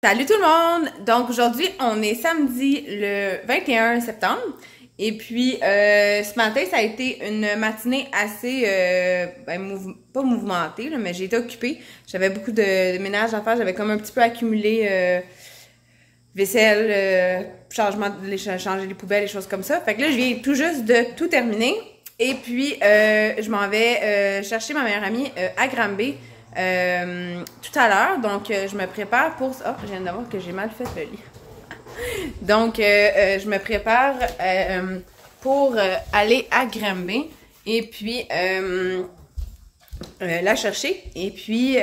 Salut tout le monde! Donc aujourd'hui, on est samedi le 21 septembre. Et puis, ce matin, ça a été une matinée assez, pas mouvementée, là, mais j'ai été occupée. J'avais beaucoup de ménage à faire. J'avais comme un petit peu accumulé vaisselle, changer les poubelles, les choses comme ça. Fait que là, je viens tout juste de tout terminer. Et puis, je m'en vais chercher ma meilleure amie à Granby tout à l'heure. Donc, je me prépare pour... Oh, je viens de voir que j'ai mal fait le lit. Donc, je me prépare pour aller à Granby et puis la chercher. Et puis,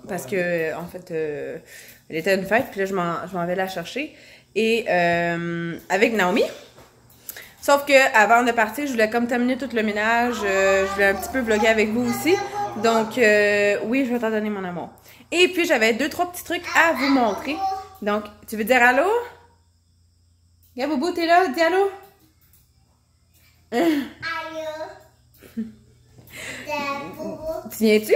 parce que, en fait, elle était à une fête, puis là, je m'en vais la chercher. Et avec Naomi. Sauf que avant de partir, je voulais comme terminer tout le ménage. Je voulais un petit peu vlogger avec vous aussi. Donc, oui, je vais t'en donner mon amour. Et puis, j'avais 2-3 petits trucs à vous montrer. Donc, tu veux dire allô? Gaboubou, t'es là? Dis allô? Allô? Tu viens-tu?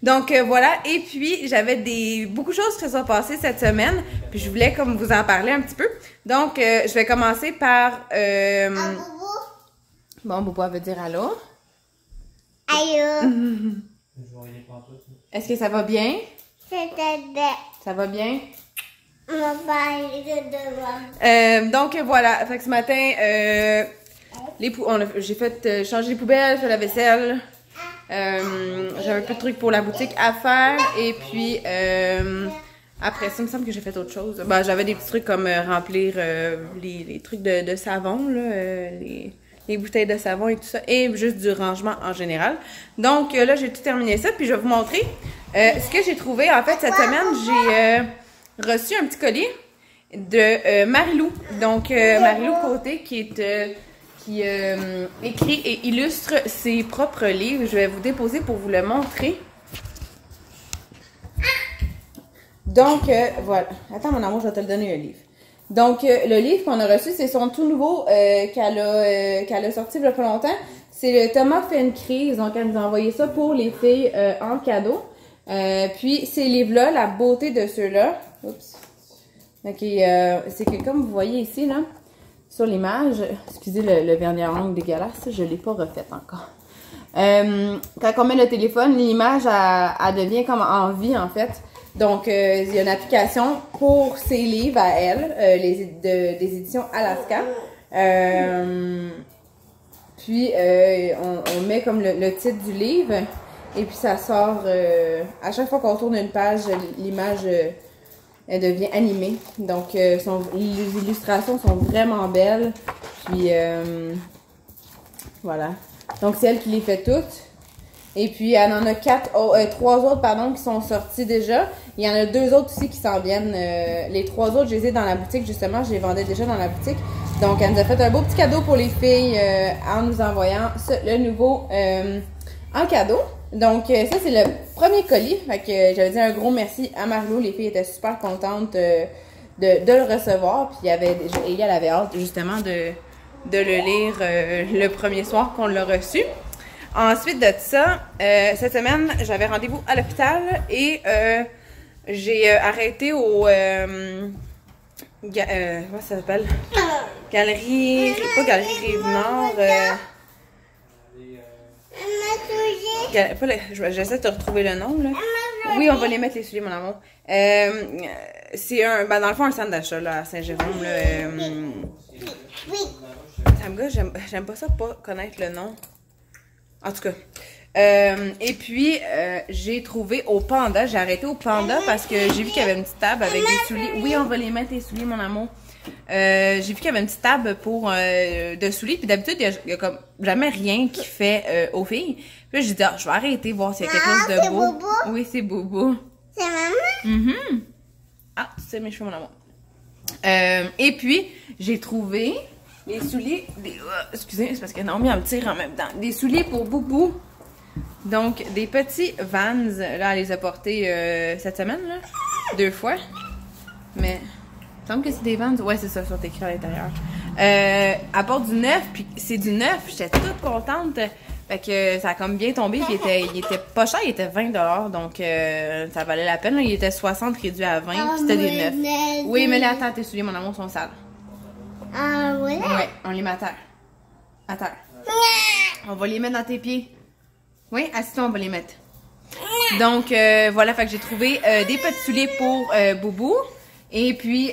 Donc, voilà. Et puis, j'avais beaucoup de choses qui se sont passées cette semaine. Puis, je voulais comme vous en parler un petit peu. Donc, je vais commencer par... Bon, Boubou, elle veut dire allô? Allô? Est-ce que ça va bien? Ça va bien? Donc voilà, fait que ce matin, j'ai fait changer les poubelles, fait la vaisselle. J'avais un peu de trucs pour la boutique à faire. Et puis après ça, il me semble que j'ai fait autre chose. Ben, j'avais des petits trucs comme remplir les trucs de savon, là, les bouteilles de savon et tout ça, et juste du rangement en général. Donc là, j'ai tout terminé ça, puis je vais vous montrer ce que j'ai trouvé. En fait, cette semaine, j'ai reçu un petit colis de Marilou. Donc, Marilou Côté, qui écrit et illustre ses propres livres. Je vais vous déposer pour vous le montrer. Donc, voilà. Attends, mon amour, je vais te le donner, le livre. Donc, le livre qu'on a reçu, c'est son tout nouveau qu'elle a sorti il y a pas longtemps. C'est le Thomas fait une crise. Donc, elle nous a envoyé ça pour les filles en cadeau. Puis, ces livres-là, la beauté de ceux-là. Oups. Ok, c'est que comme vous voyez ici, là, sur l'image, excusez le vernis à ongles dégueulasse, je ne l'ai pas refait encore. Quand on met le téléphone, l'image, elle devient comme en vie, en fait. Donc, il y a une application pour ses livres à elle, des éditions Alaska. Puis, on met comme le titre du livre, et puis ça sort, à chaque fois qu'on tourne une page, l'image, elle devient animée. Donc, les illustrations sont vraiment belles. Puis, voilà. Donc, c'est elle qui les fait toutes. Et puis, elle en a 3 autres, pardon, qui sont sortis déjà. Il y en a 2 autres aussi qui s'en viennent. Les 3 autres, je les ai dans la boutique, justement. Je les vendais déjà dans la boutique. Donc, elle nous a fait un beau petit cadeau pour les filles en nous envoyant le nouveau en cadeau. Donc, ça, c'est le premier colis. Fait que j'avais dit un gros merci à Marlo. Les filles étaient super contentes de le recevoir. Puis, elle avait hâte, justement, de le lire le premier soir qu'on l'a reçu. Ensuite de ça, cette semaine, j'avais rendez-vous à l'hôpital et j'ai arrêté au... comment ça s'appelle? Galerie... Pas Galerie Rive-Nord. J'essaie de te retrouver le nom, là. Oui, on va les mettre les souliers, mon amour. C'est dans le fond, un centre d'achat, là, à Saint-Jérôme, là. Oui. Ça me gâche, j'aime pas ça, pas connaître le nom. En tout cas. Et puis, j'ai trouvé au Panda. J'ai arrêté au Panda parce que j'ai vu qu'il y avait une petite table avec des souliers. Oui, on va les mettre, les souliers, mon amour. J'ai vu qu'il y avait une petite table pour de souliers. Puis d'habitude, il y a comme jamais rien qui fait aux filles. Puis là, j'ai dit, je vais arrêter, voir s'il y a quelque chose de beau. Bobo? Oui, c'est Bobo. C'est maman? Ah, c'est mes cheveux, mon amour. Et puis, j'ai trouvé... les souliers, excusez, c'est parce que Naomi elle me tire en même temps. Des souliers pour Boubou. Donc, des petits Vans. Là, elle les a portés cette semaine, là. 2 fois. Mais, il me semble que c'est des Vans. Ouais, c'est ça, sont écrits à l'intérieur. Elle porte du neuf, puis c'est du neuf. J'étais toute contente Fait que ça a comme bien tombé, puis il était pas cher, il était 20$, donc ça valait la peine. Là. Il était 60 réduit à 20, puis c'était des neufs. Oui, mais là, attends, tes souliers, mon amour, sont sales. Ah, ouais? Ouais, on les met à terre. À terre. On va les mettre dans tes pieds. Oui, assis-toi, on va les mettre. Donc, voilà, fait que j'ai trouvé des petits souliers pour Boubou. Et puis,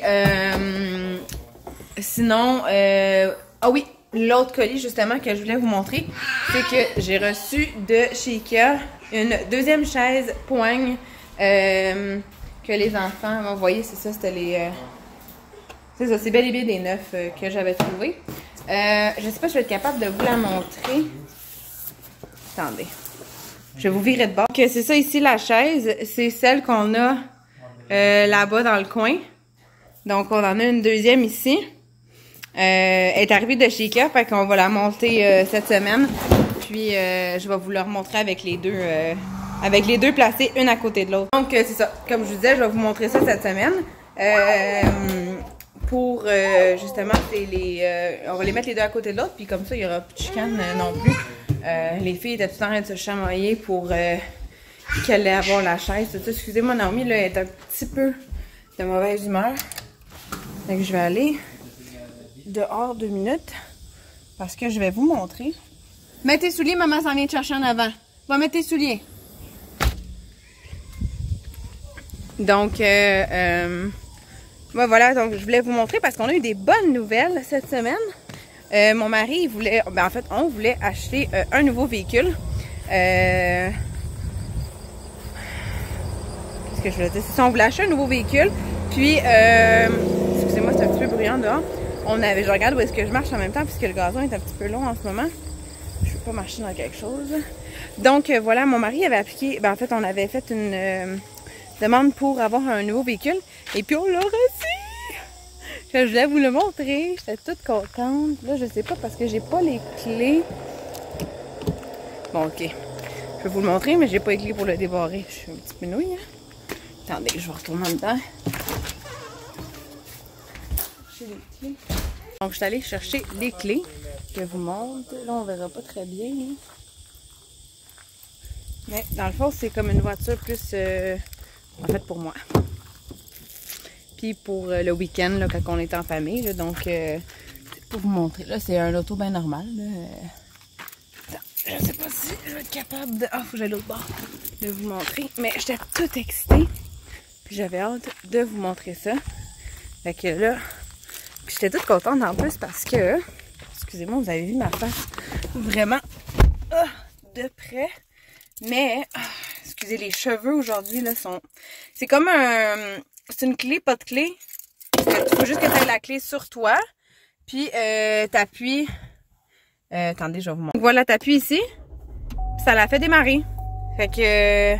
sinon, ah oui, l'autre colis, justement, que je voulais vous montrer, c'est que j'ai reçu de chez Ikea une deuxième chaise poigne que les enfants m'ont envoyé. C'est ça, c'était les... c'est ça, c'est bel et bien des neufs que j'avais trouvé. Je sais pas si je vais être capable de vous la montrer. Attendez. Je vais vous virer de bord. Donc, c'est ça ici, la chaise. C'est celle qu'on a là-bas dans le coin. Donc, on en a une deuxième ici. Elle est arrivée de chez Ikea, fait qu'on va la monter cette semaine. Puis, je vais vous la remontrer avec les deux placées, une à côté de l'autre. Donc, c'est ça. Comme je vous disais, je vais vous montrer ça cette semaine. Pour, justement, c'est les... on va les mettre les deux à côté de l'autre, puis comme ça, il n'y aura plus de chicane non plus. Les filles étaient tout le temps en train de se chamailler pour qu'elle ait avoir la chaise. Excusez-moi, Naomi, là, elle est un petit peu de mauvaise humeur. Donc, je vais aller dehors 2 minutes parce que je vais vous montrer. Mets tes souliers, maman s'en vient te chercher en avant. Va mettre tes souliers. Donc, voilà, donc je voulais vous montrer parce qu'on a eu des bonnes nouvelles cette semaine. Mon mari, il voulait, ben en fait, on voulait acheter un nouveau véhicule. Qu'est-ce que je voulais dire? C'est ça, on voulait acheter un nouveau véhicule. Puis, excusez-moi, c'est un petit peu bruyant dehors. Je regarde où est-ce que je marche en même temps puisque le gazon est un petit peu long en ce moment. Je ne veux pas marcher dans quelque chose. Donc, voilà, mon mari avait appliqué, ben en fait, on avait fait une demande pour avoir un nouveau véhicule. Et puis, on l'a reçu! Je voulais vous le montrer. J'étais toute contente. Là, je sais pas parce que j'ai pas les clés. Bon, ok. Je vais vous le montrer, mais j'ai pas les clés pour le débarrer. Je suis un petit peu nouille. Hein? Attendez, je vais retourner en dedans. Chercher les clés. Donc, je suis allée chercher les clés. Je vous montre. Là, on verra pas très bien. Hein? Mais dans le fond, c'est comme une voiture plus... en fait, pour moi. Puis pour le week-end, là, quand on est en famille. Là, donc, pour vous montrer, là, c'est un auto bien normal. Là. Attends, je sais pas si je vais être capable de... Ah, faut que j'aille l'autre bord. De vous montrer. Mais j'étais toute excitée. Puis j'avais hâte de vous montrer ça. Fait que là... Puis j'étais toute contente en plus parce que... Excusez-moi, vous avez vu ma face vraiment de près. Mais... excusez, les cheveux aujourd'hui, là, sont... C'est comme un... C'est une clé, pas de clé. Il faut juste que tu aies la clé sur toi. Puis, t'appuies... attendez, je vais vous montrer. Voilà, t'appuies ici. Ça l'a fait démarrer. Fait que...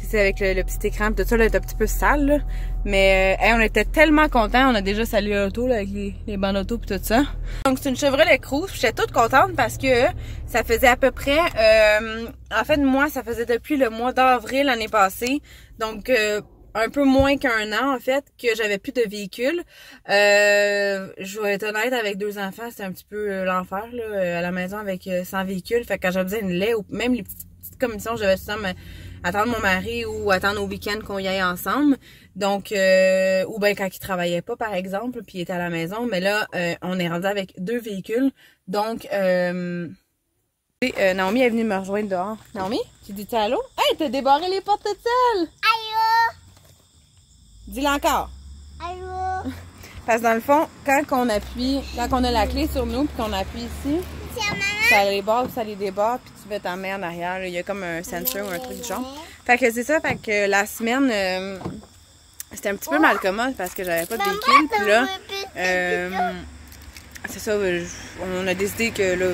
c'est avec le petit écran. Tout ça, là, est un petit peu sale, là. Mais, on était tellement contents. On a déjà salué l'auto, là, avec les bancs d'auto et tout ça. Donc, c'est une Chevrolet Cruze. J'étais toute contente parce que ça faisait à peu près... en fait, moi, ça faisait depuis le mois d'avril l'année passée. Donc, un peu moins qu'un an, en fait, que j'avais plus de véhicule. Je vais être honnête, avec 2 enfants, c'était un petit peu l'enfer, là, à la maison avec 100 véhicules. Fait que quand j'avais besoin de lait, ou même les petites commissions, j'avais tout le temps attendre mon mari ou attendre au week-end qu'on y aille ensemble. Donc, ou bien quand il travaillait pas, par exemple, puis il était à la maison. Mais là, on est rendu avec 2 véhicules. Donc, Naomi est venue me rejoindre dehors. Naomi, tu dis-tu allô? Hey, t'as débarré les portes toute seule! Allô? Dis-le encore. Allô? Parce que dans le fond, quand on a la clé sur nous puis qu'on appuie ici, ça les barre puis ça les débarre puis tu mets ta main en arrière. Là. Il y a comme un sensor ou un truc du genre. Fait que c'est ça, fait que la semaine, c'était un petit peu mal commode parce que j'avais pas de véhicule. Puis là, c'est ça, on a décidé que là,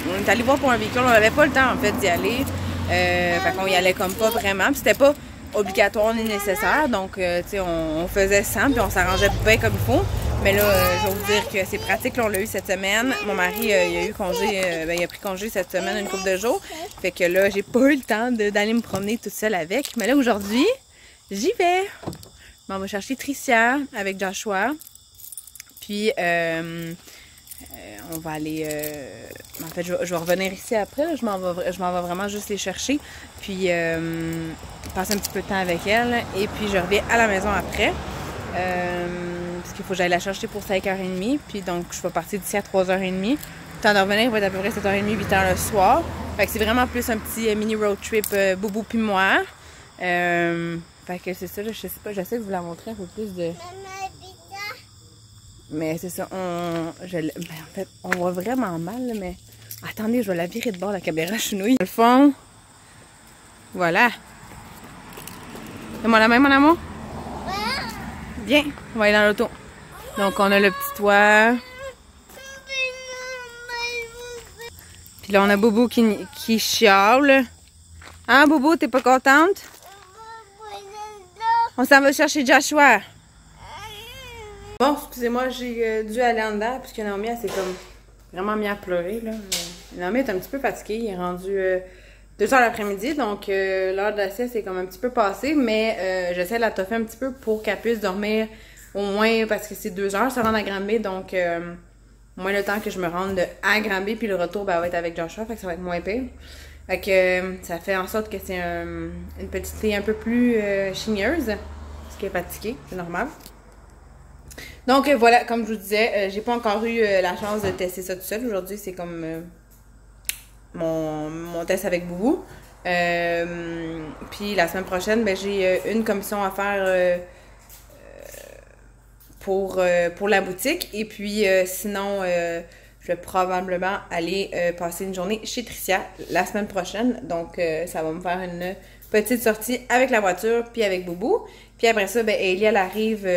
on est allé voir pour un véhicule. On n'avait pas le temps en fait d'y aller. Fait qu'on y allait comme pas vraiment. Puis c'était pas obligatoire ni nécessaire. Donc, tu sais, on faisait sans puis on s'arrangeait bien comme il faut. Mais là, je vais vous dire que c'est pratique. Là, on l'a eu cette semaine. Mon mari, il a eu congé, il a pris congé cette semaine, une couple de jours. Fait que là, j'ai pas eu le temps d'aller me promener toute seule avec. Mais là, aujourd'hui, j'y vais. On va chercher Tricia avec Joshua. Puis, On va aller... en fait, je vais revenir ici après. Là. Je m'en vais vraiment juste les chercher. Puis, passer un petit peu de temps avec elle. Et puis, je reviens à la maison après. Parce qu'il faut que j'aille la chercher pour 5h30. Puis, donc, je vais partir d'ici à 3h30. Le temps de revenir va être à peu près 7h30, 8h le soir. Fait que c'est vraiment plus un petit mini road trip Boubou puis moi. Fait que c'est ça, là, je sais pas, j'essaie de vous la montrer un peu plus de... Mais c'est ça, en fait, on voit vraiment mal, là, mais... Attendez, je vais la virer de bord, la caméra chenouille. Dans le fond, voilà. Fais-moi la main, mon amour. Viens, on va aller dans l'auto. Donc, on a le petit toit. Puis là, on a Boubou qui chiale. Hein, Boubou, t'es pas contente? On s'en va chercher Joshua. Bon, excusez-moi, j'ai dû aller en dedans, puisque Naomi, elle s'est comme vraiment mis à pleurer, là. Naomi est un petit peu fatiguée, il est rendu 2h l'après-midi, donc l'heure de la sieste est comme un petit peu passée, mais j'essaie de la toffer un petit peu pour qu'elle puisse dormir au moins, parce que c'est 2 heures, ça rend à Granby, donc au moins le temps que je me rende à Granby, puis le retour ben, va être avec Joshua, fait que ça va être moins pire. Fait que ça fait en sorte que c'est une petite fille un peu plus chigneuse, parce qu'elle est fatiguée, c'est normal. Donc voilà, comme je vous disais, j'ai pas encore eu la chance de tester ça tout seul. Aujourd'hui, c'est comme mon test avec Boubou. Puis la semaine prochaine, ben, j'ai une commission à faire pour la boutique. Et puis sinon, je vais probablement aller passer une journée chez Tricia la semaine prochaine. Donc ça va me faire une petite sortie avec la voiture puis avec Boubou. Puis après ça, ben, Ellie, elle arrive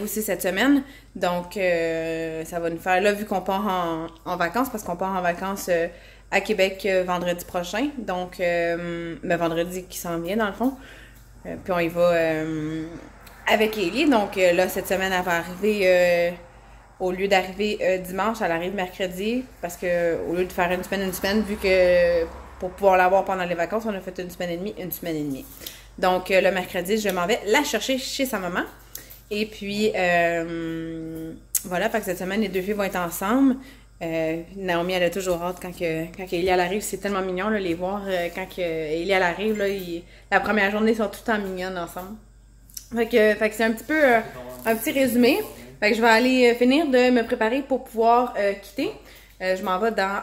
aussi cette semaine, donc ça va nous faire, là, vu qu'on part en vacances, parce qu'on part en vacances à Québec vendredi prochain, donc vendredi qui s'en vient dans le fond, puis on y va avec Ellie, donc là, cette semaine, elle va arriver, au lieu d'arriver dimanche, elle arrive mercredi, parce que au lieu de faire une semaine, vu que pour pouvoir l'avoir pendant les vacances, on a fait une semaine et demie. Donc le mercredi, je m'en vais la chercher chez sa maman. Et puis, voilà, fait que cette semaine, les deux filles vont être ensemble. Naomi, elle a toujours hâte quand Ellie, elle arrive. C'est tellement mignon, là, les voir quand Ellie, elle arrive. Là, la première journée, ils sont tout le temps mignonnes ensemble. Fait que c'est un petit peu un petit résumé. Fait que je vais aller finir de me préparer pour pouvoir quitter. Je m'en vais dans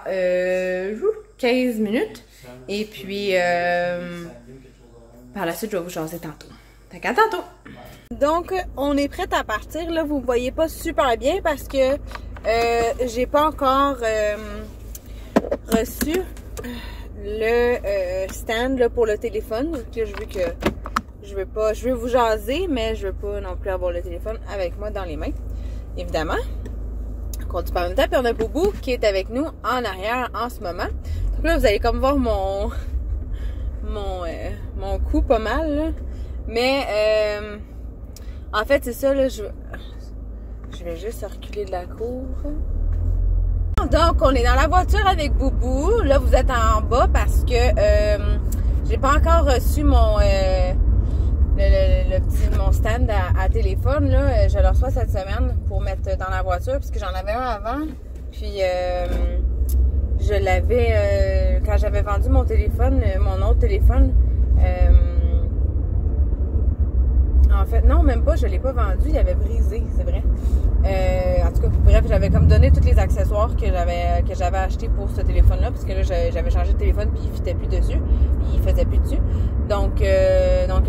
15 minutes. Et puis, par la suite, je vais vous jaser tantôt. Fait qu'à tantôt! Donc, on est prête à partir. Là, vous ne voyez pas super bien parce que j'ai pas encore reçu le stand là, pour le téléphone. Donc, là, je veux vous jaser, mais je veux pas non plus avoir le téléphone avec moi dans les mains, évidemment. On conduit pas en même temps. Puis on a Boubou qui est avec nous en arrière en ce moment. Donc là, vous allez comme voir mon cou pas mal, là. Mais en fait, c'est ça, là, je vais juste reculer de la cour. Donc, on est dans la voiture avec Boubou. Là, vous êtes en bas parce que j'ai pas encore reçu mon mon stand à téléphone. Là, je le reçois cette semaine pour mettre dans la voiture parce que j'en avais un avant. Puis, je l'avais quand j'avais vendu mon téléphone, mon autre téléphone. En fait, non, même pas, je l'ai pas vendu, il avait brisé, c'est vrai. En tout cas, bref, j'avais comme donné tous les accessoires que j'avais acheté pour ce téléphone-là, parce que là, j'avais changé de téléphone, puis il fitait plus dessus, il faisait plus dessus. Donc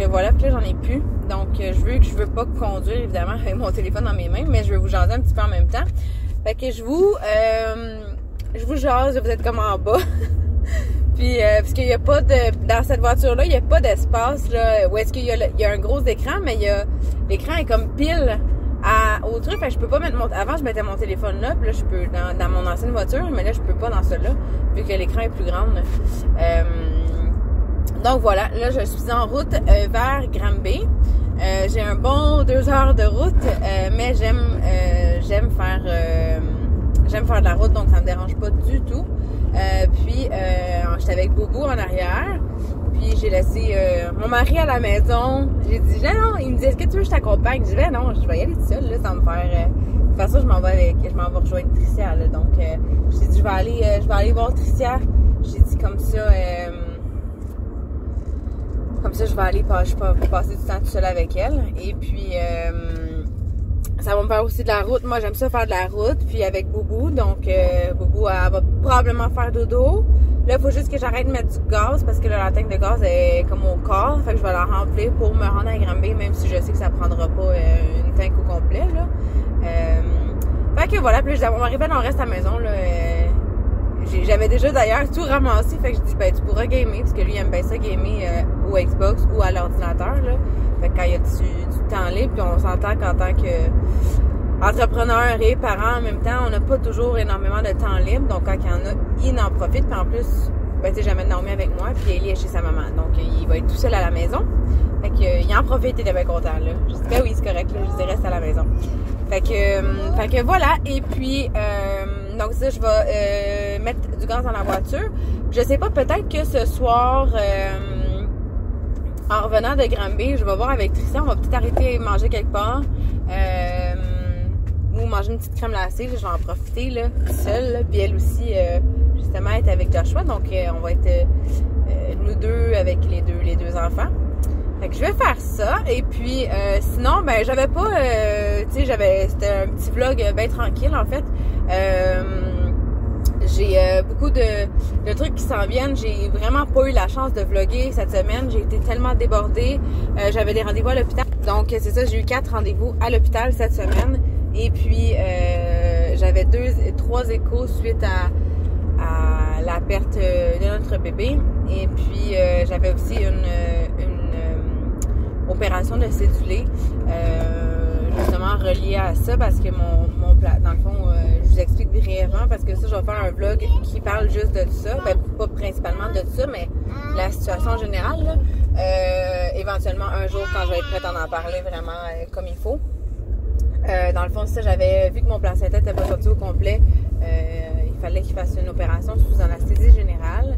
voilà, puis là, j'en ai plus. Donc, je veux pas conduire, évidemment, avec mon téléphone dans mes mains, mais je vais vous jaser un petit peu en même temps. Fait que je vous jase, vous êtes comme en bas. Puis, parce qu'il n'y a pas dans cette voiture-là, il n'y a pas d'espace, là, où est-ce qu'il y a un gros écran, mais l'écran est comme pile au truc, fait que je peux pas mettre avant, je mettais mon téléphone là, puis là, je peux, dans mon ancienne voiture, mais là, je peux pas dans celle-là, vu que l'écran est plus grand. Donc, voilà, là, je suis en route vers Granby. J'ai un bon 2 heures de route, mais j'aime faire de la route, donc ça me dérange pas du tout. Puis, j'étais avec Boubou en arrière. Puis, j'ai laissé mon mari à la maison. J'ai dit, non. Il me dit, est-ce que tu veux que je t'accompagne? Je dis, non, je vais y aller toute seule. Là, ça va me faire Pour faire ça, je m'en vais rejoindre Tricia, là. Donc, j'ai dit, je vais aller voir Tricia. J'ai dit, comme ça, je vais aller passer du temps tout seul avec elle. Et puis, ça va me faire aussi de la route. Moi, j'aime ça faire de la route. Puis avec Boubou. Donc, Boubou, elle va probablement faire dodo. Là, il faut juste que j'arrête de mettre du gaz parce que là, la tank de gaz est comme au corps. Fait que je vais la remplir pour me rendre à Granby, même si je sais que ça prendra pas une tank au complet, là. Fait que voilà. Puis là, on m'arrive on reste à la maison, là. J'avais déjà d'ailleurs tout ramassé. Fait que je dis, ben, tu pourras gamer. Parce que lui, il aime bien ça, gamer au Xbox ou à l'ordinateur, là. Fait que quand il y a du temps libre, puis on s'entend qu'en tant que entrepreneur et parent en même temps, on n'a pas toujours énormément de temps libre. Donc, quand il y en a, il en profite. Puis en plus, ben, tu sais, j'amène Naomi avec moi. Puis Ellie est chez sa maman. Donc, il va être tout seul à la maison. Fait que, il en profite, il est bien content, là. Je dis, ben oui, c'est correct, là. Je dis, reste à la maison. Fait que voilà. Et puis, donc ça, je vais mettre du gaz dans la voiture. Je sais pas, peut-être que ce soir, en revenant de Granby, je vais voir avec Tricia. On va peut-être arrêter de manger quelque part. Ou manger une petite crème glacée. Je vais en profiter, là, seule. Là. Puis elle aussi, justement, est avec Joshua. Donc, on va être nous deux avec les deux enfants. Fait que je vais faire ça. Et puis, sinon, ben, j'avais pas... tu sais, c'était un petit vlog bien tranquille, en fait. J'ai beaucoup de trucs qui s'en viennent. J'ai vraiment pas eu la chance de vlogger cette semaine. J'ai été tellement débordée. J'avais des rendez-vous à l'hôpital. Donc, c'est ça, j'ai eu 4 rendez-vous à l'hôpital cette semaine. Et puis, j'avais 3 échos suite à la perte de notre bébé. Et puis, j'avais aussi une opération de cédulé, justement reliée à ça, parce que mon plat, dans le fond, je vous explique brièvement, parce que ça, je vais faire un vlog qui parle juste de ça, ben, pas principalement de ça, mais la situation générale, là. Éventuellement, un jour, quand je vais être prête à en parler vraiment comme il faut. Dans le fond, ça, j'avais vu que mon placenta n'était pas sorti au complet. Il fallait qu'il fasse une opération sous anesthésie générale.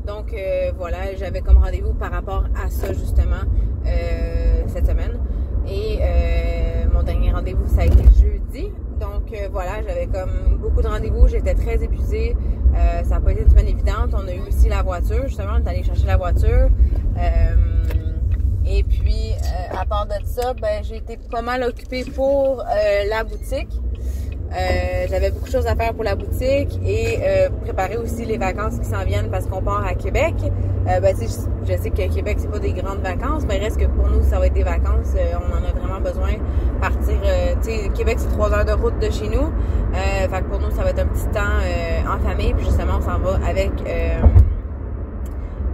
Donc, voilà, j'avais comme rendez-vous par rapport à ça, justement, cette semaine. Et mon dernier rendez-vous, ça a été jeudi. Donc, voilà, j'avais comme beaucoup de rendez-vous. J'étais très épuisée. Ça n'a pas été une semaine évidente. On a eu aussi la voiture. Justement, on est allé chercher la voiture. Et puis, à part de ça, ben, j'ai été pas mal occupée pour la boutique. J'avais beaucoup de choses à faire pour la boutique et préparer aussi les vacances qui s'en viennent parce qu'on part à Québec. Ben, je sais que Québec, c'est pas des grandes vacances, mais reste que pour nous, ça va être des vacances. On en a vraiment besoin. Partir, tu sais, Québec, c'est 3 heures de route de chez nous. Fait que pour nous, ça va être un petit temps en famille. Puis justement, on s'en va avec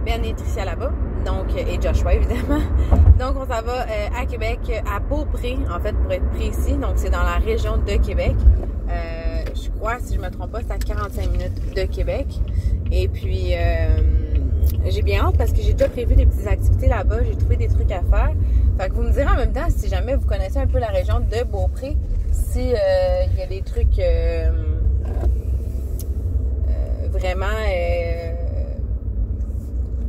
Ben et Tricia là-bas. Donc, et Joshua, évidemment. Donc, on s'en va à Québec, à Beaupré, en fait, pour être précis. Donc, c'est dans la région de Québec. Je crois, si je me trompe pas, c'est à 45 minutes de Québec. Et puis, j'ai bien hâte parce que j'ai déjà prévu des petites activités là-bas. J'ai trouvé des trucs à faire. Fait que vous me direz en même temps, si jamais vous connaissez un peu la région de Beaupré, si il y a des trucs vraiment...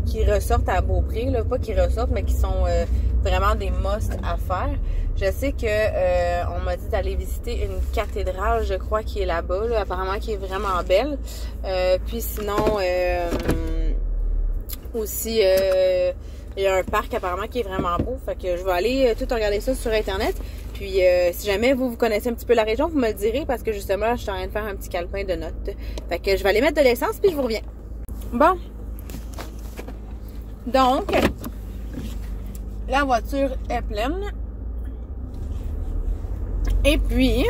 qui ressortent à Beaupré, là, pas qui ressortent, mais qui sont vraiment des must à faire. Je sais que on m'a dit d'aller visiter une cathédrale, je crois, qui est là-bas, là, apparemment qui est vraiment belle. Puis sinon, aussi, il y a un parc apparemment qui est vraiment beau. Fait que je vais aller tout regarder ça sur Internet. Puis si jamais vous connaissez un petit peu la région, vous me le direz parce que justement, je suis en train de faire un petit calepin de notes. Fait que je vais aller mettre de l'essence puis je vous reviens. Bon. Donc, la voiture est pleine. Et puis,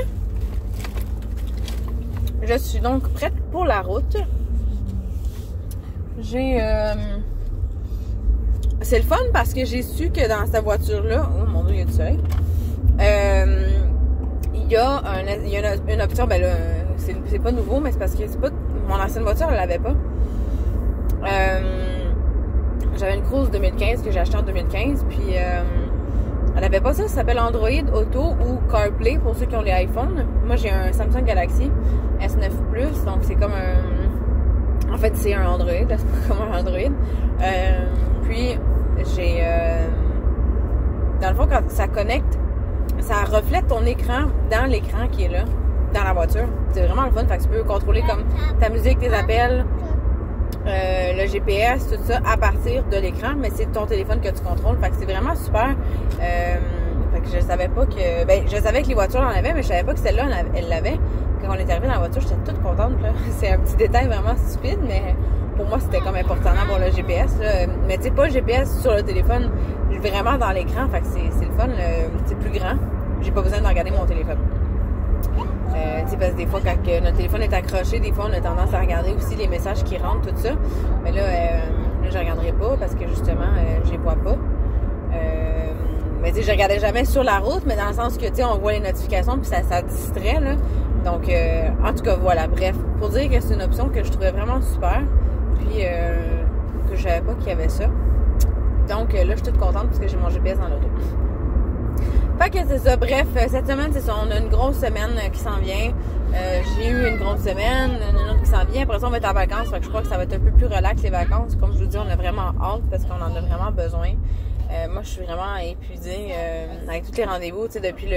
je suis donc prête pour la route. C'est le fun parce que j'ai su que dans cette voiture-là... Oh mon Dieu, il y a du soleil. Il y a une option, ben là, c'est pas nouveau, mais c'est parce que c'est pas... Mon ancienne voiture, elle l'avait pas. J'avais une Cruise 2015 que j'ai achetée en 2015, puis elle avait pas ça, ça s'appelle Android Auto ou CarPlay pour ceux qui ont les iPhones. Moi, j'ai un Samsung Galaxy S9 Plus, donc c'est comme un... En fait, c'est un Android, c'est pas comme un Android. Puis, j'ai... Dans le fond, quand ça connecte ça reflète ton écran dans l'écran qui est là, dans la voiture. C'est vraiment le fun, fait que tu peux contrôler comme ta musique, tes appels, le GPS, tout ça à partir de l'écran, mais c'est ton téléphone que tu contrôles, fait que c'est vraiment super. Fait que je savais pas que... Ben, je savais que les voitures en avaient, mais je savais pas que celle-là, elle l'avait. Quand on est arrivé dans la voiture, j'étais toute contente, là. C'est un petit détail vraiment stupide, mais pour moi, c'était comme important d'avoir le GPS, là. Mais tu sais, pas le GPS sur le téléphone, vraiment dans l'écran, fait que c'est le fun, c'est plus grand. J'ai pas besoin de regarder mon téléphone. Tu sais, parce que des fois, quand notre téléphone est accroché, des fois, on a tendance à regarder aussi les messages qui rentrent, tout ça. Mais là, je regarderai pas parce que justement, je les vois pas. Mais tu sais, je regardais jamais sur la route, mais dans le sens que, tu sais, on voit les notifications puis ça distrait, là. Donc, en tout cas, voilà, bref. Pour dire que c'est une option que je trouvais vraiment super, puis que je savais pas qu'il y avait ça. Donc, là, je suis toute contente parce que j'ai mon GPS dans l'auto. Fait que c'est ça. Bref, cette semaine, c'est ça. On a une grosse semaine qui s'en vient. J'ai eu une grosse semaine, une autre qui s'en vient. Après ça, on va être en vacances. Fait que je crois que ça va être un peu plus relax, les vacances. Comme je vous dis, on a vraiment hâte parce qu'on en a vraiment besoin. Moi, je suis vraiment épuisée avec tous les rendez-vous. Tu sais, depuis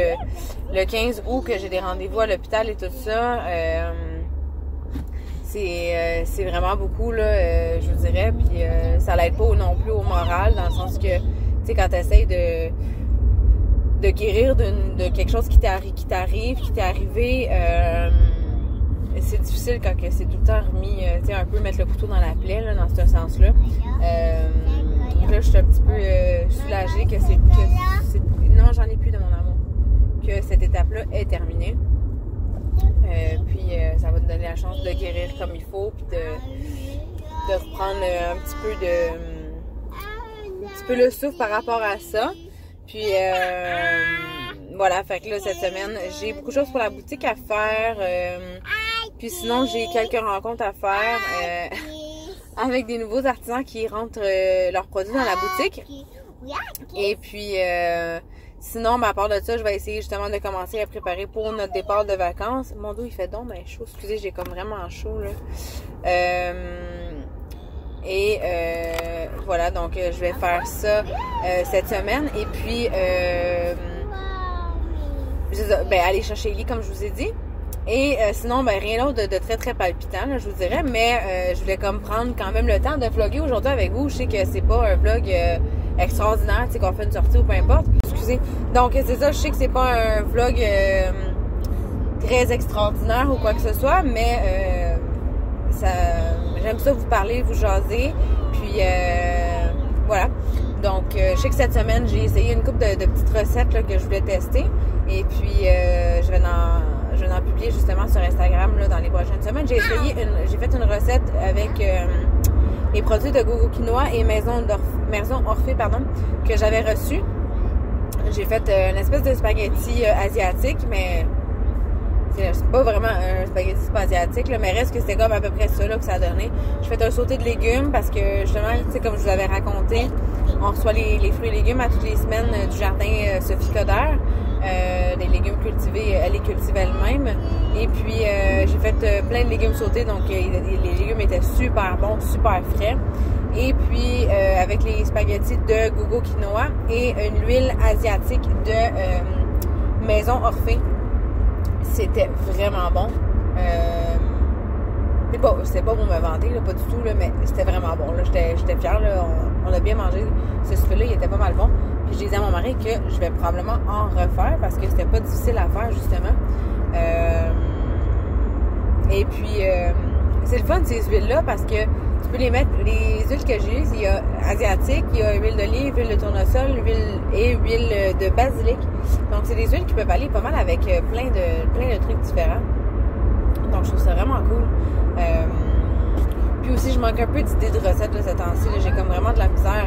le 15 août que j'ai des rendez-vous à l'hôpital et tout ça. C'est vraiment beaucoup, là, je vous dirais. Puis ça l'aide pas non plus au moral, dans le sens que, tu sais, quand tu essaies de guérir de quelque chose qui t'est arrivé, c'est difficile quand c'est tout le temps remis, tu sais, un peu mettre le couteau dans la plaie, là, dans ce sens-là. Là, je suis un petit peu soulagée que c'est... Non, j'en ai plus de mon amour. Que cette étape-là est terminée. Puis ça va te donner la chance de guérir comme il faut, puis de reprendre un petit peu le souffle par rapport à ça. Puis voilà, fait que là, cette semaine, j'ai beaucoup de choses pour la boutique à faire. Puis sinon, j'ai quelques rencontres à faire avec des nouveaux artisans qui rentrent leurs produits dans la boutique. Et puis sinon, à part de ça, je vais essayer justement de commencer à préparer pour notre départ de vacances. Mon dos, il fait donc ben chaud. Excusez, j'ai comme vraiment chaud, là. Voilà, donc je vais faire ça cette semaine. Et puis, aller chercher Ellie, comme je vous ai dit. Et sinon, ben rien d'autre de très très palpitant, là, je vous dirais. Mais je voulais comme prendre quand même le temps de vlogger aujourd'hui avec vous. Je sais que c'est pas un vlog extraordinaire, tu sais, qu'on fait une sortie ou peu importe. Excusez. Donc c'est ça, je sais que c'est pas un vlog très extraordinaire ou quoi que ce soit, mais j'aime ça vous parler, vous jaser. Puis voilà. Donc je sais que cette semaine, j'ai essayé une couple de petites recettes là, que je voulais tester. Et puis je vais en publier justement sur Instagram là, dans les prochaines semaines. J'ai fait une recette avec les produits de Gogo Quinoa et Maison Orphée, que j'avais reçu. J'ai fait une espèce de spaghetti asiatique, mais c'est pas vraiment un spaghetti asiatique, là, mais reste que c'était comme à peu près ça là, que ça a donné. J'ai fait un sauté de légumes parce que justement, tu sais, comme je vous avais raconté, on reçoit les fruits et légumes à toutes les semaines du jardin Sophie Coder. Des légumes cultivés, elle les cultive elle-même. Et puis j'ai fait plein de légumes sautés, donc les légumes étaient super bons, super frais. Et puis avec les spaghettis de Gogo Quinoa et une huile asiatique de Maison Orphée. C'était vraiment bon. C'est pas pour me vanter, là, pas du tout, là, mais c'était vraiment bon. J'étais fière. Là, on a bien mangé. Ce souper-là, il était pas mal bon. Puis j'ai dit à mon mari que je vais probablement en refaire parce que c'était pas difficile à faire, justement. Et puis, c'est le fun, ces huiles-là, parce que tu peux les mettre... Les huiles que j'ai, il y a asiatique, il y a huile d'olive, huile de tournesol, huile de basilic. Donc, c'est des huiles qui peuvent aller pas mal avec plein de trucs différents. Donc, je trouve ça vraiment cool. Puis aussi, je manque un peu d'idées de recettes là, ces temps-ci. J'ai comme vraiment de la misère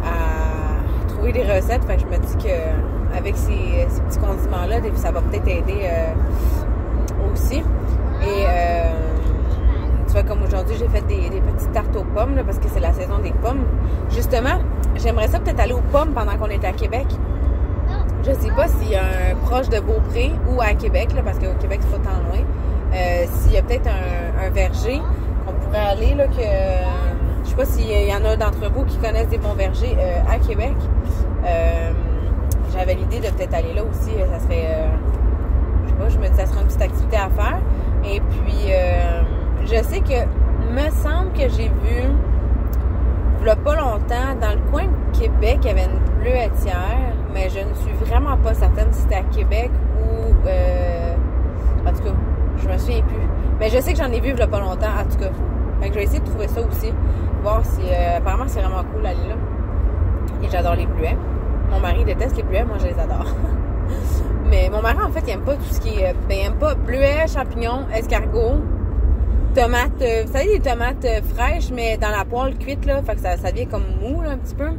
à trouver des recettes. Fait que je me dis que avec ces petits condiments-là, ça va peut-être aider aussi. Et tu vois, comme aujourd'hui, j'ai fait des petites tartes aux pommes là, parce que c'est la saison des pommes. Justement, j'aimerais ça peut-être aller aux pommes pendant qu'on est à Québec. Je sais pas s'il y a un proche de Beaupré ou à Québec, là, parce qu'au Québec, c'est pas tant loin. S'il y a peut-être un verger qu'on pourrait aller, là, je sais pas s'il y en a d'entre vous qui connaissent des bons vergers à Québec. j'avais l'idée de peut-être aller là aussi. Ça serait, je sais pas, je me dis ça serait une petite activité à faire. Et puis, je sais que, me semble que j'ai vu, il y a pas longtemps, dans le coin de Québec, il y avait une bleuetière, mais je ne suis vraiment pas certaine si c'était à Québec ou, en tout cas, je me souviens plus. Mais je sais que j'en ai vu il y a pas longtemps, en tout cas. Fait que je vais essayer de trouver ça aussi, voir si, apparemment c'est vraiment cool d'aller là. Et j'adore les bleuets. Mon mari déteste les bleuets, moi je les adore. Mais mon mari, en fait, il aime pas tout ce qui est, il aime pas bleuets, champignons, escargots, tomates, vous savez, des tomates fraîches, mais dans la poêle cuite, là, fait que ça devient comme mou, là, un petit peu.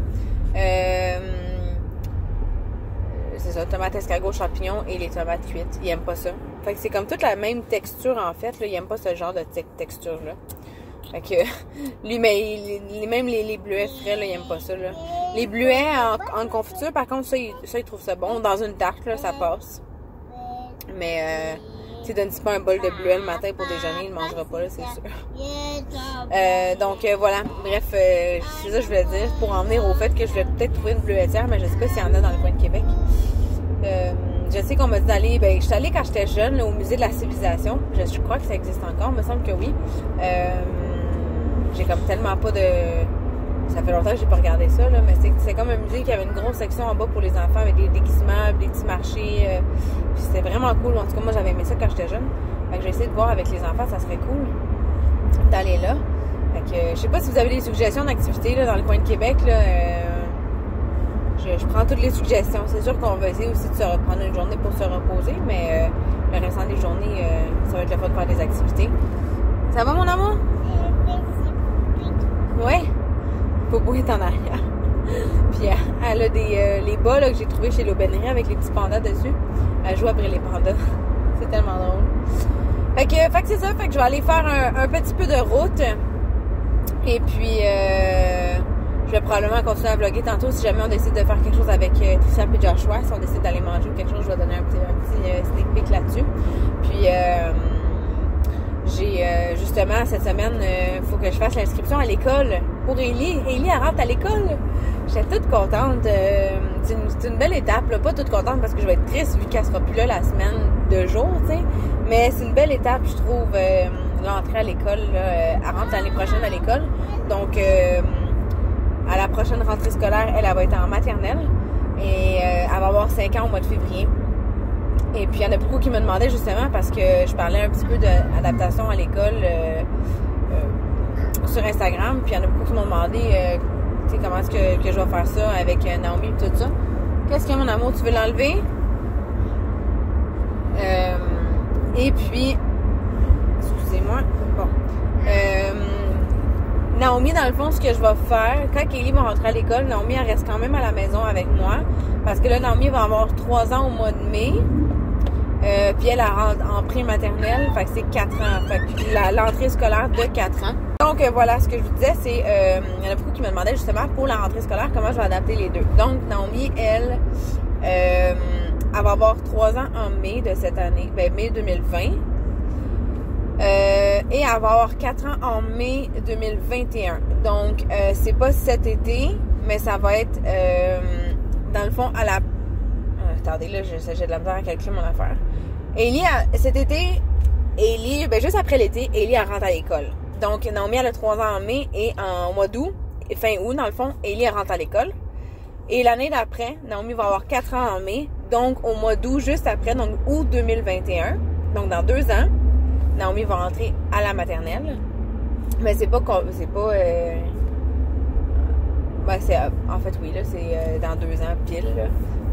C'est ça, tomates, escargots, champignons et les tomates cuites. Il aime pas ça. Fait que c'est comme toute la même texture, en fait, là. Il aime pas ce genre de texture-là. Fait que, lui, mais même les bleuets frais, là, il aime pas ça, là. Les bleuets en confiture, par contre, ça, il trouve ça bon. Dans une tarte, là, ça passe. Mais, tu sais, donne-tu pas un bol de bleuets le matin pour déjeuner, il ne mangera pas, là, c'est sûr. Donc, voilà. Bref, c'est ça que je voulais dire, pour en venir au fait que je vais peut-être trouver une bleuetière, mais je sais pas s'il y en a dans le coin de Québec. Je sais qu'on m'a dit d'aller, je suis allée quand j'étais jeune, là, au musée de la civilisation. Je crois que ça existe encore, il me semble que oui. J'ai comme tellement pas de... Ça fait longtemps que j'ai pas regardé ça, là, mais c'est comme un musée qui avait une grosse section en bas pour les enfants avec des déguisements, des petits marchés. Puis c'était vraiment cool. En tout cas, moi, j'avais aimé ça quand j'étais jeune. Fait que j'ai essayé de voir avec les enfants, ça serait cool d'aller là. Fait que je sais pas si vous avez des suggestions d'activités là, dans le coin de Québec, là. Je prends toutes les suggestions. C'est sûr qu'on va essayer aussi de se reprendre une journée pour se reposer, mais le restant des journées, ça va être le fun de faire des activités. Ça va, mon amour? Ouais. Popo est en arrière. Puis elle a les bas là, que j'ai trouvés chez l'Aubainerie avec les petits pandas dessus. Elle joue après les pandas. C'est tellement drôle. Fait que c'est ça. Fait que je vais aller faire un petit peu de route. Et puis je vais probablement continuer à vlogger tantôt si jamais on décide de faire quelque chose avec Tricia et Joshua. Si on décide d'aller manger ou quelque chose, je vais donner un petit sneak peek là-dessus. Puis j'ai justement cette semaine, il faut que je fasse l'inscription à l'école pour Élie. Élie, elle rentre à l'école. J'étais toute contente. C'est une belle étape, là. Pas toute contente parce que je vais être triste vu qu'elle sera plus là la semaine de jour, tu sais. Mais c'est une belle étape, je trouve, l'entrée à l'école. Elle rentre l'année prochaine à l'école. Donc, à la prochaine rentrée scolaire, elle va être en maternelle. Et elle va avoir 5 ans au mois de février. Et puis, il y en a beaucoup qui me demandaient justement parce que je parlais un petit peu d'adaptation à l'école sur Instagram. Puis, il y en a beaucoup qui m'ont demandé tu sais, comment est-ce que je vais faire ça avec Naomi et tout ça. Qu'est-ce qu'il y a, mon amour? Tu veux l'enlever? Et puis, excusez-moi. Bon. Naomi, dans le fond, ce que je vais faire, quand Kelly va rentrer à l'école, Naomi, elle reste quand même à la maison avec moi. Parce que là, Naomi va avoir 3 ans au mois de mai. Puis elle rentre en pré-maternelle, fait que c'est 4 ans. Fait que l'entrée scolaire de 4 ans. Donc voilà, ce que je vous disais, c'est il y en a beaucoup qui me demandaient justement pour la rentrée scolaire comment je vais adapter les deux. Donc Naomi, elle va avoir 3 ans en mai de cette année, mai 2020. Et elle va avoir 4 ans en mai 2021. Donc c'est pas cet été, mais ça va être dans le fond à la... attendez, là, j'ai de la misère à calculer mon affaire. Élie, cet été, Élie, juste après l'été, Élie, elle rentre à l'école. Donc, Naomi, elle a 3 ans en mai et en mois d'août, fin août, dans le fond, Élie, elle rentre à l'école. Et l'année d'après, Naomi va avoir 4 ans en mai. Donc, au mois d'août, juste après, donc août 2021. Donc, dans 2 ans, Naomi va rentrer à la maternelle. Mais c'est pas en fait, oui, là, c'est dans 2 ans pile, là.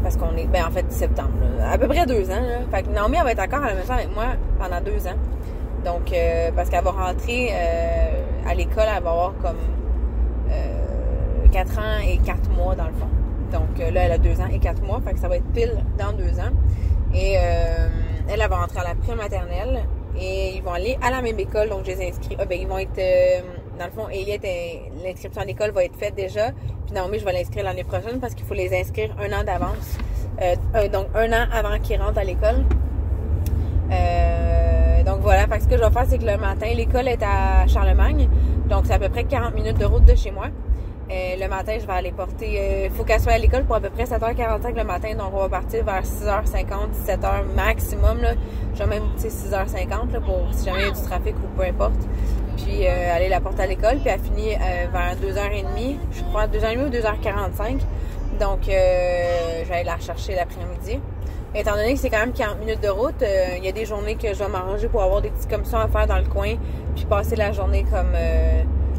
Parce qu'on est, en fait, septembre, là, à peu près 2 ans, là. Fait que Naomi, elle va être encore à la maison avec moi pendant 2 ans. Donc, parce qu'elle va rentrer à l'école, elle va avoir comme 4 ans et 4 mois, dans le fond. Donc, là, elle a 2 ans et 4 mois. Fait que ça va être pile dans 2 ans. Et elle va rentrer à la pré-maternelle. Et ils vont aller à la même école. Donc, je les inscris. Ils vont être... dans le fond, l'inscription à l'école va être faite déjà. Puis Naomi, je vais l'inscrire l'année prochaine parce qu'il faut les inscrire 1 an d'avance. Donc, 1 an avant qu'ils rentrent à l'école. Donc, voilà. Fait que ce que je vais faire, c'est que le matin, l'école est à Charlemagne. Donc, c'est à peu près 40 minutes de route de chez moi. Le matin, je vais aller porter... Il faut qu'elle soit à l'école pour à peu près 7h45 le matin. Donc, on va partir vers 6h50, 17h maximum. Là. Je vais même 6h50 là, pour si jamais il y a du trafic ou peu importe. Puis, aller la porter à l'école. Puis, elle finit vers 2h30. Je crois 2h30 ou 2h45. Donc, je vais aller la rechercher l'après-midi. Étant donné que c'est quand même 40 minutes de route, il y a des journées que je vais m'arranger pour avoir des petites commissions à faire dans le coin. Puis, passer la journée comme...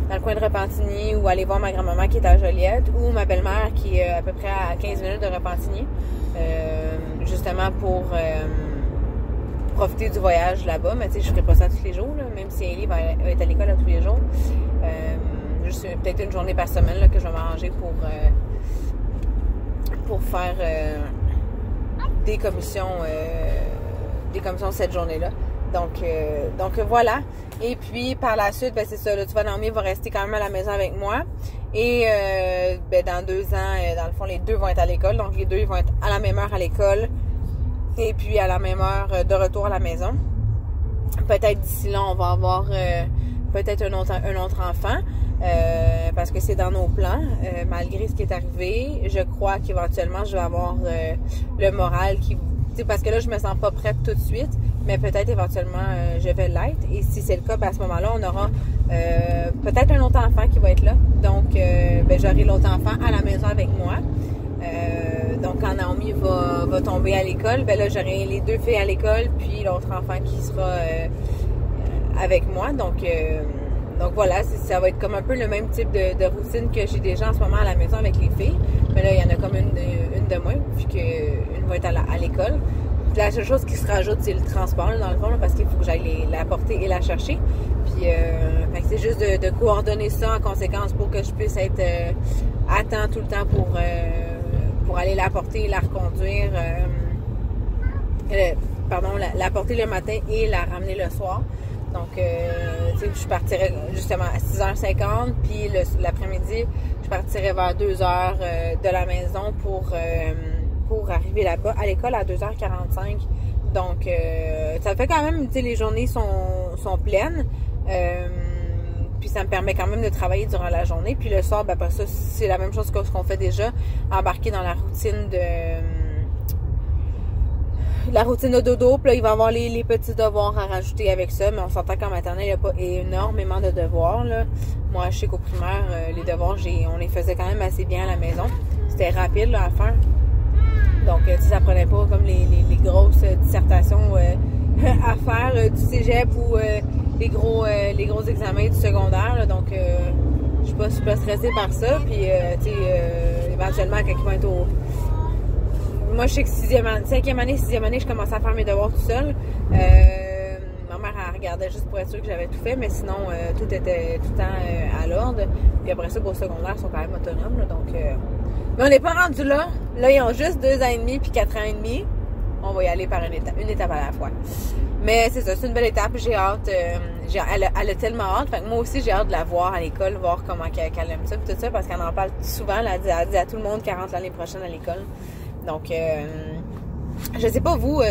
dans le coin de Repentigny ou aller voir ma grand-maman qui est à Joliette ou ma belle-mère qui est à peu près à 15 minutes de Repentigny justement pour profiter du voyage là-bas. Mais tu sais, je ferai pas ça tous les jours, là, même si Ellie va être à l'école tous les jours. Juste peut-être une journée par semaine là, que je vais m'arranger pour faire des commissions cette journée-là. Donc voilà. Et puis, par la suite, ben c'est ça, là, tu vas dormir, va rester quand même à la maison avec moi. Et ben, dans 2 ans, dans le fond, les deux vont être à l'école. Donc, les deux, ils vont être à la même heure à l'école. Et puis, à la même heure de retour à la maison. Peut-être d'ici là, on va avoir peut-être un autre enfant. Parce que c'est dans nos plans. Malgré ce qui est arrivé, je crois qu'éventuellement, je vais avoir le moral qui... Parce que là, je me sens pas prête tout de suite. Mais peut-être éventuellement je vais l'être. Et si c'est le cas, ben à ce moment-là, on aura peut-être un autre enfant qui va être là. Donc, ben, j'aurai l'autre enfant à la maison avec moi. Donc, quand Naomi va tomber à l'école, ben là, j'aurai les 2 filles à l'école, puis l'autre enfant qui sera avec moi. Donc voilà, ça va être comme un peu le même type de routine que j'ai déjà en ce moment à la maison avec les filles. Mais là, il y en a comme une de moins, vu qu'une va être à l'école. La seule chose qui se rajoute, c'est le transport, là, dans le fond, là, parce qu'il faut que j'aille la porter et la chercher. Puis, c'est juste de coordonner ça en conséquence pour que je puisse être à temps tout le temps pour aller la porter et la reconduire. La porter le matin et la ramener le soir. Donc, je partirais justement à 6h50, puis l'après-midi, je partirais vers 2h de la maison pour arriver là-bas à l'école à 2h45. Donc, ça fait quand même, tu sais, les journées sont pleines. Puis ça me permet quand même de travailler durant la journée. Puis le soir, ben, après ça, c'est la même chose que ce qu'on fait déjà, embarquer dans la routine de dodo. Puis là, il va y avoir les petits devoirs à rajouter avec ça. Mais on s'entend qu'en maternelle, il n'y a pas énormément de devoirs, là. Moi, je sais qu'au primaire, les devoirs, on les faisait quand même assez bien à la maison. C'était rapide là, à faire. Donc, ça prenait pas comme les grosses dissertations à faire du cégep ou les gros examens du secondaire. Là. Donc, je suis pas super stressée par ça. Puis, éventuellement, quand ils vont être au... Moi, je sais que 5e année, 6e année, je commençais à faire mes devoirs tout seul. Ma mère, elle regardait juste pour être sûre que j'avais tout fait, mais sinon, tout était tout le temps à l'ordre. Puis après ça, pour le secondaire, ils sont quand même autonomes. Là, donc... Mais on n'est pas rendu là. Là, ils ont juste 2 ans et demi puis 4 ans et demi. On va y aller par une étape à la fois. Mais c'est ça, c'est une belle étape. J'ai hâte. Elle a tellement hâte. Fait que moi aussi, j'ai hâte de la voir à l'école, voir comment qu'elle aime ça tout ça, parce qu'elle en parle souvent. Elle dit à tout le monde qu'elle rentre l'année prochaine à l'école. Donc, je sais pas vous,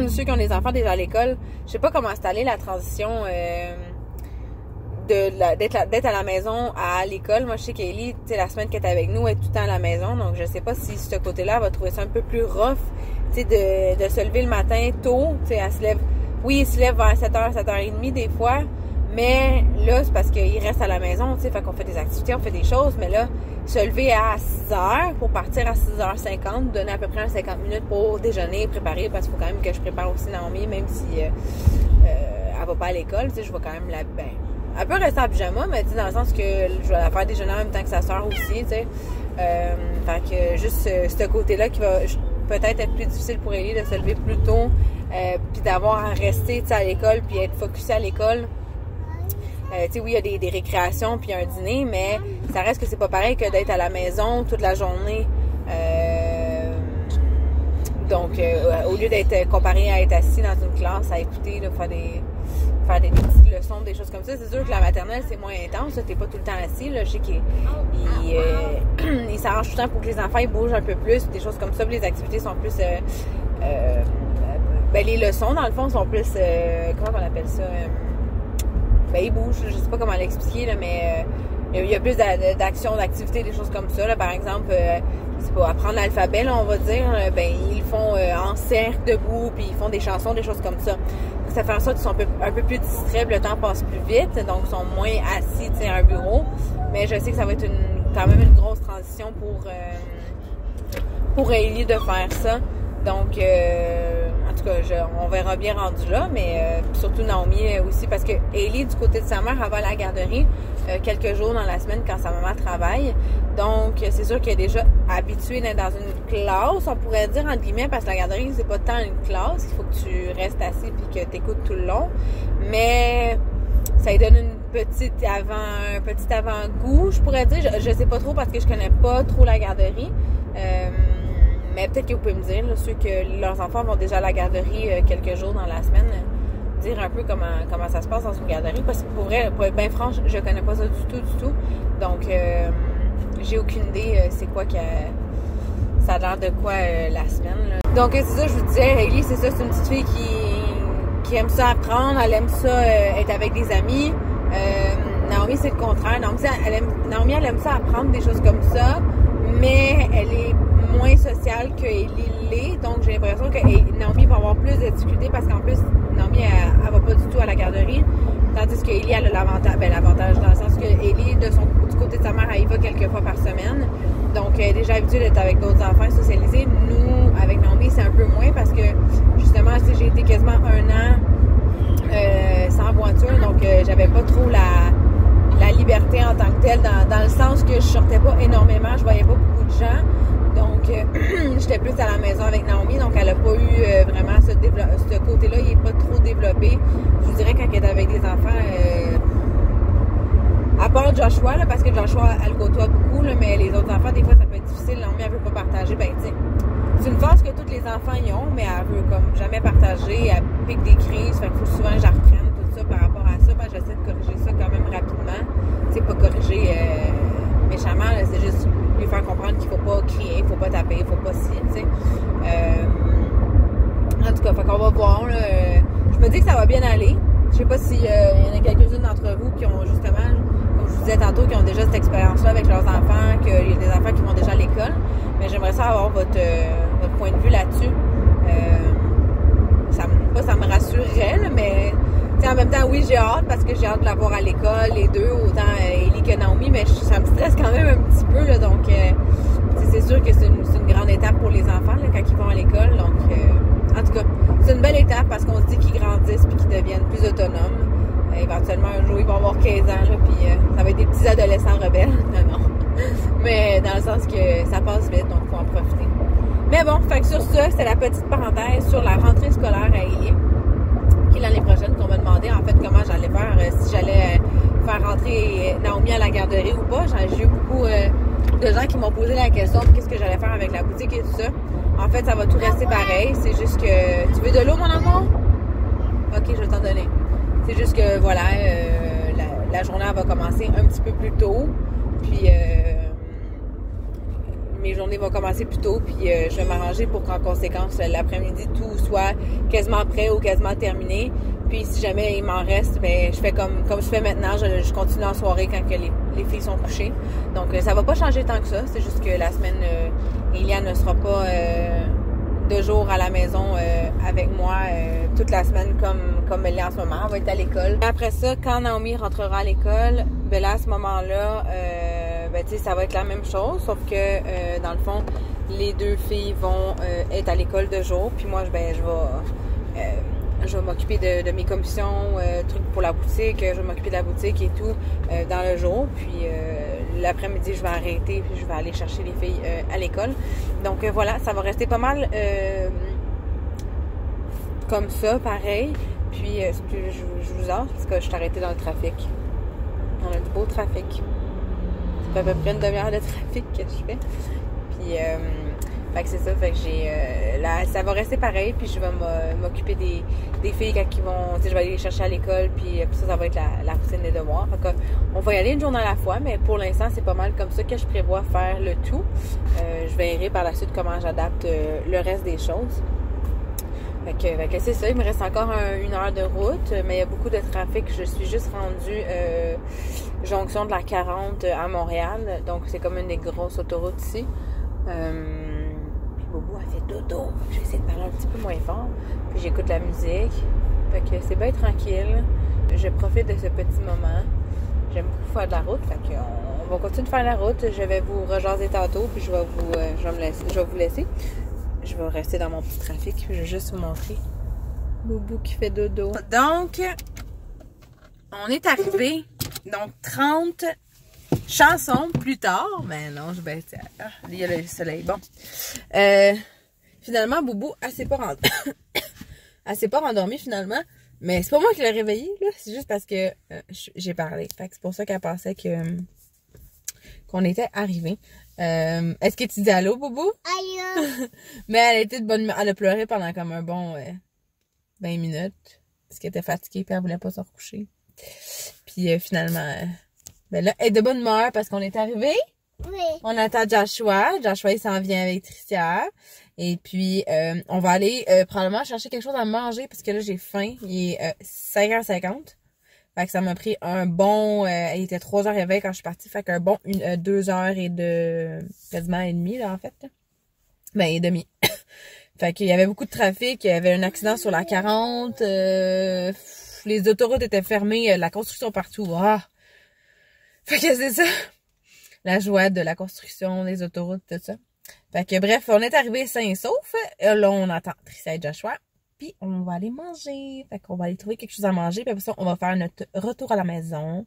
ceux qui ont des enfants déjà à l'école, je sais pas comment installer la transition d'être à la maison à l'école. Moi, je sais qu'Ellie, tu sais, la semaine qu'elle est avec nous, elle est tout le temps à la maison. Donc, je sais pas si ce côté-là, elle va trouver ça un peu plus rough, tu sais, de se lever le matin tôt. Tu sais, elle se lève, oui, il se lève vers 7h, 7h30 des fois. Mais là, c'est parce qu'il reste à la maison, tu sais, fait qu'on fait des activités, on fait des choses. Mais là, se lever à 6h pour partir à 6h50, donner à peu près 50 minutes pour déjeuner, préparer, parce qu'il faut quand même que je prépare aussi Naomi, même si elle va pas à l'école, tu sais, je vais quand même elle peut rester en pyjama, mais dans le sens que je vais la faire déjeuner en même temps que sa soeur aussi, tu sais. Fait que juste ce côté-là qui va peut-être être plus difficile pour Ellie de se lever plus tôt, puis d'avoir à rester, tu sais, à l'école, puis être focusé à l'école. Tu sais, oui, il y a des récréations puis un dîner, mais ça reste que c'est pas pareil que d'être à la maison toute la journée. Donc, au lieu d'être comparé à être assis dans une classe, à écouter, là, faire des petites leçons, des choses comme ça. C'est sûr que la maternelle, c'est moins intense. T'es pas tout le temps assis. Là. Je sais qu'il s'arrange tout le temps pour que les enfants ils bougent un peu plus, des choses comme ça. Puis les activités sont plus... les leçons, dans le fond, sont plus... comment on appelle ça? Ils bougent. Je sais pas comment l'expliquer, là, mais il y a plus d'actions, d'activités, des choses comme ça. Là. Par exemple, je sais pas, apprendre l'alphabet, on va dire, ben ils font en cercle, debout, puis ils font des chansons, des choses comme ça. Ça fait en sorte qu'ils sont un peu plus distraits, le temps passe plus vite, donc ils sont moins assis à un bureau. Mais je sais que ça va être quand même une grosse transition pour Hailey de faire ça. Donc, en tout cas, on verra bien rendu là, mais surtout Naomi aussi, parce que Hailey, du côté de sa mère, elle va à la garderie quelques jours dans la semaine quand sa maman travaille. Donc, c'est sûr qu'elle est déjà habituée d'être dans une classe, on pourrait dire, entre guillemets, parce que la garderie, c'est pas tant une classe, il faut que tu restes assis et que tu écoutes tout le long. Mais ça lui donne un petit avant-goût, je pourrais dire. Je sais pas trop parce que je connais pas trop la garderie. Mais peut-être que vous pouvez me dire, là, ceux que leurs enfants vont déjà à la garderie quelques jours dans la semaine, dire un peu comment ça se passe dans une garderie. Parce que pour vrai, pour être bien franche, je connais pas ça du tout. Donc, j'ai aucune idée c'est quoi que ça a l'air de quoi la semaine. Là. Donc, c'est ça, je vous disais, Hailey, c'est ça, c'est une petite fille qui aime ça apprendre, elle aime ça être avec des amis. Naomi, c'est le contraire. Naomi, elle aime ça apprendre des choses comme ça, mais elle est moins sociale que Hailey l'est. Donc, j'ai l'impression que Naomi va avoir plus de difficultés parce qu'en plus, Naomi, elle va pas du tout à la garderie. Tandis que Hailey, elle a l'avantage dans le sens que Hailey, du côté de sa mère, elle y va quelques fois par semaine. Donc, elle est déjà habituée d'être avec d'autres enfants socialisés. Nous, avec Naomi, c'est un peu moins parce que, justement, j'ai été quasiment 1 an sans voiture. Donc, j'avais pas trop la liberté en tant que telle, dans le sens que je sortais pas énormément, je voyais pas beaucoup de gens. Donc, j'étais plus à la maison avec Naomi, donc elle n'a pas eu vraiment ce côté-là, il n'est pas trop développé. Je vous dirais quand elle est avec des enfants, à part Joshua, là, parce que Joshua, elle côtoie beaucoup, là, mais les autres enfants, des fois, ça peut être difficile. Naomi, elle veut pas partager. Ben, tu sais, c'est une force que tous les enfants y ont, mais elle veut comme jamais partager, elle pique des crises, fait qu'il faut souvent que je la reprenne, tout ça, par rapport à ça. Ben, j'essaie de corriger ça quand même rapidement. Tu sais, pas corriger méchamment, là, c'est juste lui faire comprendre qu'il faut pas crier, il faut pas taper, il faut pas si, tu sais. En tout cas, fait qu'on va voir, là, je me dis que ça va bien aller. Je sais pas s'il y en a quelques-unes d'entre vous qui ont justement, comme je vous disais tantôt, qui ont déjà cette expérience-là avec leurs enfants, qu'il y a des enfants qui vont déjà à l'école. Mais j'aimerais ça avoir votre point de vue là-dessus. Ça me rassurerait, là, mais en même temps, oui, j'ai hâte parce que j'ai hâte de la voir à l'école, les deux, autant Hailey que Naomi, mais ça me stresse quand même un petit peu, là, donc c'est sûr que c'est une grande étape pour les enfants là, quand ils vont à l'école. Donc, en tout cas, c'est une belle étape parce qu'on se dit qu'ils grandissent puis qu'ils deviennent plus autonomes. Éventuellement, un jour, ils vont avoir 15 ans, là, puis ça va être des petits adolescents rebelles. Non. Mais dans le sens que ça passe vite, donc il faut en profiter. Mais bon, fait que sur ça, c'était la petite parenthèse sur la rentrée scolaire à Hailey, qui est l'année prochaine, qu'on m'a demandé en fait comment j'allais faire, si j'allais faire rentrer Naomi à la garderie ou pas. J'ai eu beaucoup de gens qui m'ont posé la question de qu'est-ce que j'allais faire avec la boutique et tout ça. En fait, ça va tout rester pareil. C'est juste que... Tu veux de l'eau, mon amour? Ok, je vais t'en donner. C'est juste que, voilà, la journée elle va commencer un petit peu plus tôt. Puis, mes journées vont commencer plus tôt. Puis, je vais m'arranger pour qu'en conséquence, l'après-midi, tout soit quasiment prêt ou quasiment terminé. Puis, si jamais il m'en reste, ben, je fais comme je fais maintenant. Je continue en soirée quand que les filles sont couchées. Donc, ça va pas changer tant que ça. C'est juste que la semaine, Eliane ne sera pas 2 jours à la maison avec moi toute la semaine comme elle est en ce moment. Elle va être à l'école. Après ça, quand Naomi rentrera à l'école, ben là, à ce moment-là, ben, tu sais, ça va être la même chose, sauf que, dans le fond, les 2 filles vont être à l'école de jour, puis moi, ben, je vais m'occuper de mes commissions, trucs pour la boutique, je vais m'occuper de la boutique et tout dans le jour, puis l'après-midi, je vais arrêter, puis je vais aller chercher les filles à l'école. Donc voilà, ça va rester pas mal comme ça, pareil. Puis je vous offre parce que je suis arrêtée dans le trafic. On a du beau trafic. C'est à peu près une demi-heure de trafic que je fais. Puis fait que c'est ça, fait que ça va rester pareil, puis je vais m'occuper des filles quand ils vont, tu sais, je vais aller les chercher à l'école, puis ça va être la routine des devoirs. Fait qu'on va y aller une journée à la fois, mais pour l'instant, c'est pas mal comme ça que je prévois faire le tout. Je verrai par la suite comment j'adapte le reste des choses. Fait que c'est ça, il me reste encore 1 heure de route, mais il y a beaucoup de trafic. Je suis juste rendue jonction de la 40 à Montréal. Donc, c'est comme une des grosses autoroutes ici. Puis Bobo a fait dodo. Je vais essayer de parler un petit peu moins fort. Puis j'écoute la musique. Fait que c'est bien tranquille. Je profite de ce petit moment. J'aime beaucoup faire de la route. Fait qu'on va continuer de faire la route. Je vais vous rejaser tantôt. Puis je vais vous laisser. Je vais rester dans mon petit trafic. Puis je vais juste vous montrer Bobo qui fait dodo. Donc, on est arrivé. Donc, 30 chansons plus tard. Mais non, il y a le soleil. Bon. Finalement, Bobo, elle s'est pas rendormie finalement. Mais c'est pas moi qui l'ai réveillée, là. C'est juste parce que j'ai parlé. Fait que c'est pour ça qu'elle pensait qu'on était arrivé. Est-ce que tu dis allô, Bobo? Allô? Mais elle était de bonne humeur. Elle a pleuré pendant comme un bon 20 minutes. Parce qu'elle était fatiguée et elle voulait pas se recoucher. Puis finalement, ben là, elle est de bonne humeur parce qu'on est arrivé. Oui. On attend Joshua. Joshua, il s'en vient avec Tricia. Et puis, on va aller probablement chercher quelque chose à manger parce que là, j'ai faim. Il est 5h50. Fait que ça m'a pris un bon... il était 3h20 quand je suis partie. Fait qu'un bon 2 heures et quasiment et demie, là, en fait. Ben, et demi. Fait qu'il y avait beaucoup de trafic. Il y avait un accident sur la 40. Les autoroutes étaient fermées. La construction partout. Ah! Fait que c'est ça. La joie de la construction, des autoroutes, tout ça. Fait que bref, on est arrivé sains et saufs. Là, on attend Tricia et Joshua. Puis on va aller manger. Fait qu'on va aller trouver quelque chose à manger. Puis après ça, on va faire notre retour à la maison.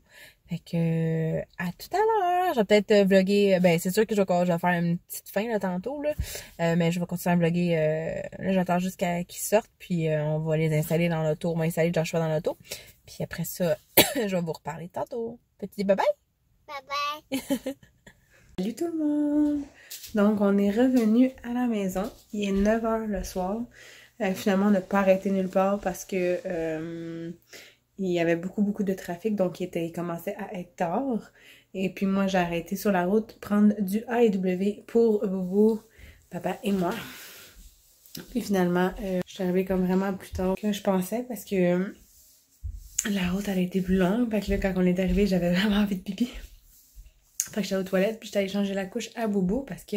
Fait que à tout à l'heure. Je vais peut-être vlogger. Ben, c'est sûr que je vais faire une petite fin là tantôt. Là. Mais je vais continuer à vlogger. Là, j'attends jusqu'à qu'ils sortent. Puis on va les installer dans l'auto. On va installer Joshua dans l'auto. Puis après ça, je vais vous reparler tantôt. Petit bye bye. Bye bye. Salut tout le monde! Donc, on est revenu à la maison. Il est 9h le soir. Finalement, on n'a pas arrêté nulle part parce que il y avait beaucoup de trafic. Donc, il commençait à être tard. Et puis, moi, j'ai arrêté sur la route prendre du AEW pour Bobo, papa et moi. Puis finalement, je suis arrivée comme vraiment plus tard que je pensais parce que la route, elle a été plus longue. Fait que là, quand on est arrivé, j'avais vraiment envie de pipi. Fait que j'étais aux toilettes, puis j'étais allée changer la couche à Bobo parce que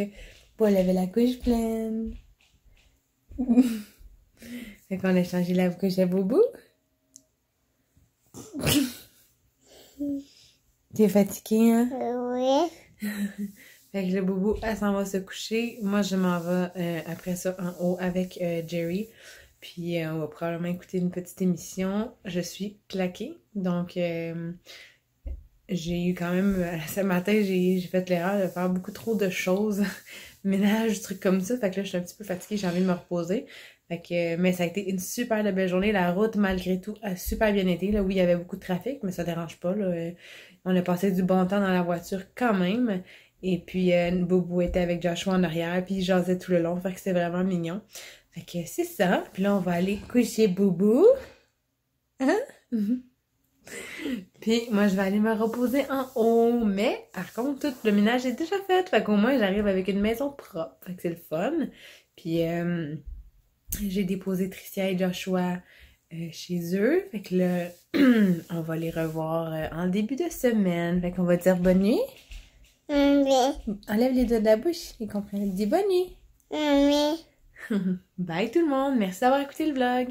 Paul avait la couche pleine. Fait qu'on a changé la couche à Bobo. T'es fatiguée, hein? Oui. Fait que le Bobo, elle s'en va se coucher. Moi, je m'en vais après ça en haut avec Jerry. Puis on va probablement écouter une petite émission. Je suis claquée. Donc, j'ai eu quand même... ce matin, j'ai fait l'erreur de faire beaucoup trop de choses. Ménage, trucs comme ça. Fait que là, je suis un petit peu fatiguée. J'ai envie de me reposer. Fait que, mais ça a été une super belle journée. La route, malgré tout, a super bien été. Là, oui, il y avait beaucoup de trafic, mais ça dérange pas. Là. On a passé du bon temps dans la voiture quand même. Et puis, Bobo était avec Joshua en arrière. Puis, il jasait tout le long. Fait que c'était vraiment mignon. Fait que c'est ça. Puis là, on va aller coucher Bobo. Hein? Puis moi, je vais aller me reposer en haut. Mais, par contre, tout le ménage est déjà fait. Fait qu'au moins, j'arrive avec une maison propre. Fait que c'est le fun. Puis, j'ai déposé Tricia et Joshua chez eux. Fait que là, on va les revoir en début de semaine. Fait qu'on va dire bonne nuit. Oui. Enlève les doigts de la bouche. Et qu'on dis bonne nuit. Oui. Bye tout le monde. Merci d'avoir écouté le vlog.